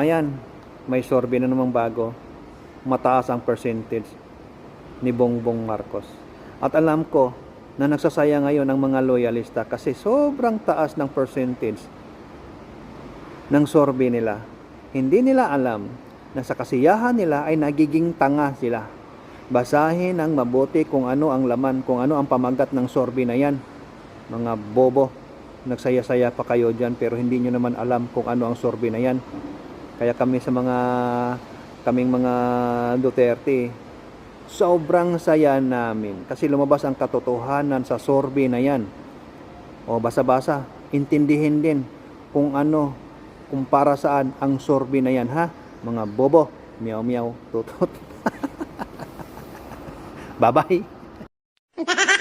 ayan, may sorbe na namang bago. Mataas ang percentage ni Bongbong Marcos. At alam ko na nagsasaya ngayon ang mga loyalista kasi sobrang taas ng percentage ng sorbe nila. Hindi nila alam na sa kasiyahan nila ay nagiging tanga sila. Basahin ng mabuti kung ano ang laman, kung ano ang pamagat ng sorbe na yan. Mga bobo, nagsaya-saya pa kayo dyan pero hindi nyo naman alam kung ano ang sorbe na yan. Kaya kaming mga Duterte, sobrang saya namin kasi lumabas ang katotohanan sa sorbe na yan. O basa-basa, intindihin din kung ano, kung para saan ang sorbe na yan, ha? Mga bobo, meow meow, tutot. Bye-bye.